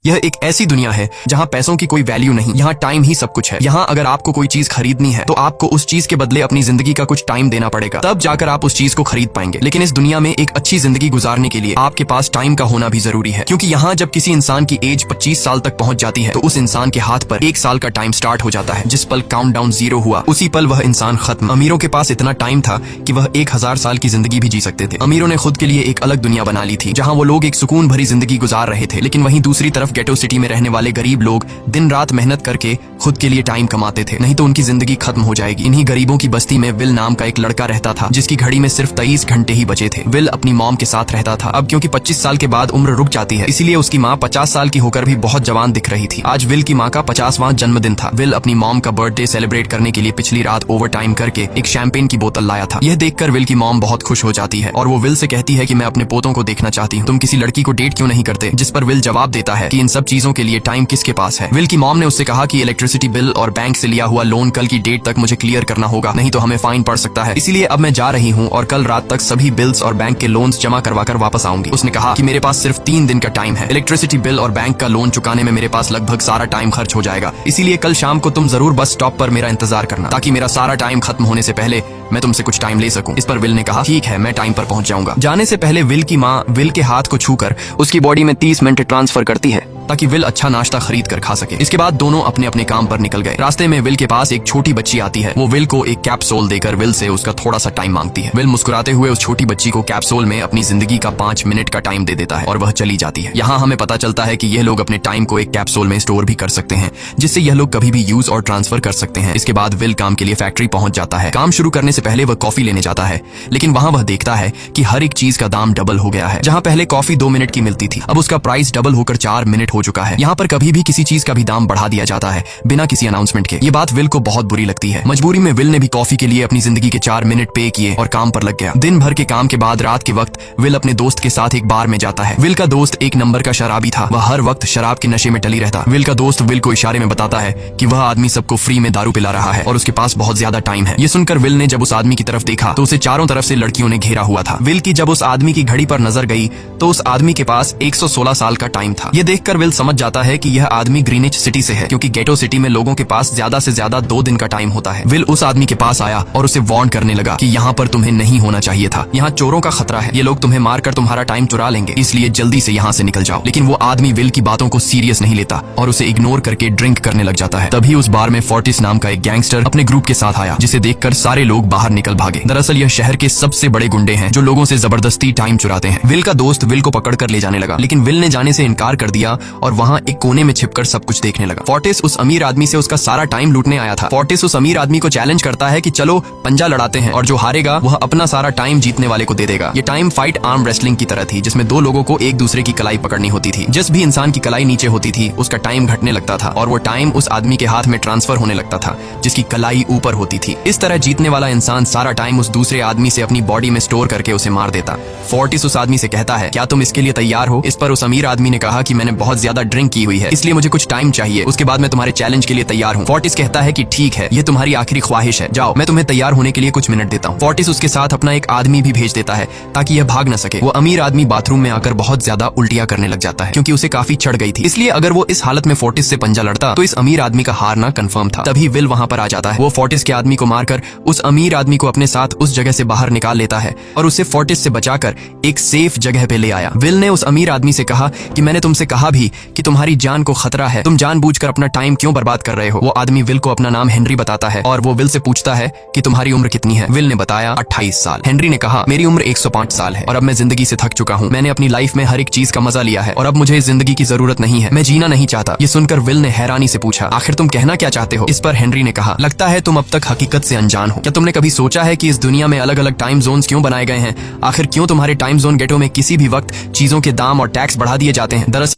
यह एक ऐसी दुनिया है जहाँ पैसों की कोई वैल्यू नहीं, यहाँ टाइम ही सब कुछ है। यहाँ अगर आपको कोई चीज खरीदनी है तो आपको उस चीज के बदले अपनी जिंदगी का कुछ टाइम देना पड़ेगा, तब जाकर आप उस चीज को खरीद पाएंगे। लेकिन इस दुनिया में एक अच्छी जिंदगी गुजारने के लिए आपके पास टाइम का होना भी जरूरी है, क्योंकि यहाँ जब किसी इंसान की एज 25 साल तक पहुंच जाती है तो उस इंसान के हाथ पर 1 साल का टाइम स्टार्ट हो जाता है। जिस पल काउंटडाउन 0 हुआ उसी पल वह इंसान खत्म। अमीरों के पास इतना टाइम था कि वह 1000 साल की जिंदगी भी जी सकते थे। अमीरों ने खुद के लिए एक अलग दुनिया बना ली थी जहाँ वो लोग एक सुकून भरी जिंदगी गुजार रहे थे, लेकिन वहीं दूसरी तरफ गेटो सिटी में रहने वाले गरीब लोग दिन रात मेहनत करके खुद के लिए टाइम कमाते थे, नहीं तो उनकी जिंदगी खत्म हो जाएगी। इन्हीं गरीबों की बस्ती में विल नाम का एक लड़का रहता था जिसकी घड़ी में सिर्फ 23 घंटे ही बचे थे। विल अपनी मॉम के साथ रहता था। अब क्योंकि 25 साल के बाद उम्र रुक जाती है, इसीलिए उसकी माँ 50 साल की होकर भी बहुत जवान दिख रही थी। आज विल की माँ का 50वां जन्मदिन था। विल अपनी मॉम का बर्थडे सेलिब्रेट करने के लिए पिछली रात ओवर टाइम करके एक शैंपेन की बोतल लाया था। यह देखकर विल की मॉम बहुत खुश हो जाती है और वो विल से कहती है कि मैं अपने पोतों को देखना चाहती हूँ, तुम किसी लड़की को डेट क्यों नहीं करते? जिस पर विल जवाब देता है कि इन सब चीजों के लिए टाइम किसके पास है। विल की मॉम ने उससे कहा कि इलेक्ट्रिसिटी बिल और बैंक से लिया हुआ लोन कल की डेट तक मुझे क्लियर करना होगा, नहीं तो हमें फाइन पड़ सकता है। इसीलिए अब मैं जा रही हूँ और कल रात तक सभी बिल्स और बैंक के लोन्स जमा करवाकर वापस आऊंगी। उसने कहा कि मेरे पास सिर्फ 3 दिन का टाइम है। इलेक्ट्रिसिटी बिल और बैंक का लोन चुकाने में मेरे पास लगभग सारा टाइम खर्च हो जाएगा, इसीलिए कल शाम को तुम जरूर बस स्टॉप पर मेरा इंतजार करना, ताकि मेरा सारा टाइम खत्म होने से पहले मैं तुमसे कुछ टाइम ले सकूं। इस पर विल ने कहा ठीक है, मैं टाइम पर पहुंच जाऊंगा। जाने से पहले विल की माँ विल के हाथ को छूकर उसकी बॉडी में 30 मिनट ट्रांसफर करती है ताकि विल अच्छा नाश्ता खरीद कर खा सके। इसके बाद दोनों अपने अपने काम पर निकल गए। रास्ते में विल के पास एक छोटी बच्ची आती है। वो विल को एक कैप्सूल देकर विल से उसका थोड़ा सा टाइम मांगती है। विल मुस्कुराते हुए उस छोटी बच्ची को कैप्सूल में अपनी जिंदगी का 5 मिनट का टाइम दे देता है और वह चली जाती है। यहाँ हमें पता चलता है कि यह लोग अपने टाइम को एक कैप्सूल में स्टोर भी कर सकते हैं, जिससे यह लोग कभी भी यूज और ट्रांसफर कर सकते हैं। इसके बाद विल काम के लिए फैक्ट्री पहुंच जाता है। काम शुरू करने से पहले वह कॉफी लेने जाता है, लेकिन वहाँ वह देखता है कि हर एक चीज का दाम डबल हो गया है। जहाँ पहले कॉफी 2 मिनट की मिलती थी, अब उसका प्राइस डबल होकर 4 मिनट हो चुका है। यहाँ पर कभी भी किसी चीज का भी दाम बढ़ा दिया जाता है बिना किसी अनाउंसमेंट के। ये बात विल को बहुत बुरी लगती है। मजबूरी में विल ने भी कॉफी के लिए अपनी जिंदगी के 4 मिनट पे किए और काम पर लग गया। दिन भर के काम के बाद रात के वक्त विल अपने दोस्त के साथ एक बार में जाता है। विल का दोस्त एक नंबर का शराबी था। वह हर वक्त शराब के नशे में टली रहता। विल का दोस्त विल को इशारे में बताता है कि वह आदमी सबको फ्री में दारू पिला रहा है और उसके पास बहुत ज्यादा टाइम है। ये सुनकर विल ने जब उस आदमी की तरफ देखा तो उसे चारों तरफ से लड़कियों ने घेरा हुआ था। विल की जब उस आदमी की घड़ी पर नजर गई तो उस आदमी के पास 116 साल का टाइम था। ये देखकर विल समझ जाता है कि यह आदमी ग्रीनिच सिटी से है, क्योंकि गेटो सिटी में लोगों के पास ज्यादा से ज्यादा 2 दिन का टाइम होता है। विल उस आदमी के पास आया और उसे वार्न करने लगा कि यहाँ पर तुम्हें नहीं होना चाहिए था। यहाँ चोरों का खतरा है, ये लोग तुम्हें मारकर तुम्हारा टाइम चुरा लेंगे, इसलिए जल्दी से यहाँ से निकल जाओ। लेकिन वो आदमी विल की बातों को सीरियस नहीं लेता और उसे इग्नोर करके ड्रिंक करने लग जाता है। तभी उस बार में फोर्टिस नाम का एक गैंगस्टर अपने ग्रुप के साथ आया, जिसे देखकर सारे लोग बाहर निकल भागे। दरअसल यह शहर के सबसे बड़े गुंडे हैं जो लोगों से जबरदस्ती टाइम चुराते हैं। विल का दोस्त विल को पकड़ कर ले जाने लगा, लेकिन विल ने जाने से इनकार कर दिया और वहाँ एक कोने में छिपकर सब कुछ देखने लगा। फोर्टिस उस अमीर आदमी से उसका सारा टाइम लूटने आया था। फोर्टिस उस अमीर आदमी को चैलेंज करता है कि चलो पंजा लड़ाते हैं और जो हारेगा वह अपना सारा टाइम जीतने वाले को दे देगा। ये टाइम फाइट आर्म रेसलिंग की तरह थी, जिसमें 2 लोगों को एक दूसरे की कलाई पकड़नी होती थी। जिस भी इंसान की कलाई नीचे होती थी उसका टाइम घटने लगता था और वो टाइम उस आदमी के हाथ में ट्रांसफर होने लगता था जिसकी कलाई ऊपर होती थी। इस तरह जीतने वाला इंसान सारा टाइम उस दूसरे आदमी से अपनी बॉडी में स्टोर करके उसे मार देता। फोर्टिस उस आदमी से कहता है क्या तुम इसके लिए तैयार हो? इस पर उस अमीर आदमी ने कहा कि मैंने बहुत ज्यादा ड्रिंक की हुई है, इसलिए मुझे कुछ टाइम चाहिए, उसके बाद मैं तुम्हारे चैलेंज के लिए तैयार हूँ। फोर्टिस कहता है कि ठीक है, ये तुम्हारी आखिरी ख्वाहिश है, जाओ मैं तुम्हें तैयार होने के लिए कुछ मिनट देता हूँ। फोर्टिस उसके साथ अपना एक आदमी भी भेज देता है ताकि यह भाग न सके। वो अमीर आदमी बाथरूम में आकर बहुत ज्यादा उल्टियां करने लग जाता है, क्योंकि उसे काफी चढ़ गई थी। इसलिए अगर वो इस हालत में फोर्टिस से पंजा लड़ता तो इस अमीर आदमी का हारना कंफर्म था। तभी विल वहां पर आ जाता है। वो फोर्टिस के आदमी को मारकर उस अमीर आदमी को अपने साथ उस जगह से बाहर निकाल लेता है और उसे फोर्टिस से बचाकर एक सेफ जगह पे ले आया। विल ने उस अमीर आदमी से कहा कि मैंने तुमसे कहा भी कि तुम्हारी जान को खतरा है, तुम जानबूझकर अपना टाइम क्यों बर्बाद कर रहे हो? वो आदमी विल को अपना नाम हेनरी बताता है और वो विल से पूछता है कि तुम्हारी उम्र कितनी है? विल ने बताया 28 साल। हेनरी ने कहा मेरी उम्र 105 साल है और अब मैं जिंदगी से थक चुका हूँ। मैंने अपनी लाइफ में हर एक चीज का मजा लिया है और अब मुझे इस जिंदगी की जरूरत नहीं है, मैं जीना नहीं चाहता। ये सुनकर विल ने हैरानी से पूछा आखिर तुम कहना क्या चाहते हो? इस पर हेनरी ने कहा लगता है तुम अब तक हकीकत से अनजान हो। क्या तुमने कभी सोचा है कि इस दुनिया में अलग अलग टाइम जोन्स क्यों बनाए गए हैं? आखिर क्यों तुम्हारे टाइम जोन गेटो में किसी भी वक्त चीजों के दाम और टैक्स बढ़ा दिए जाते हैं? दरअसल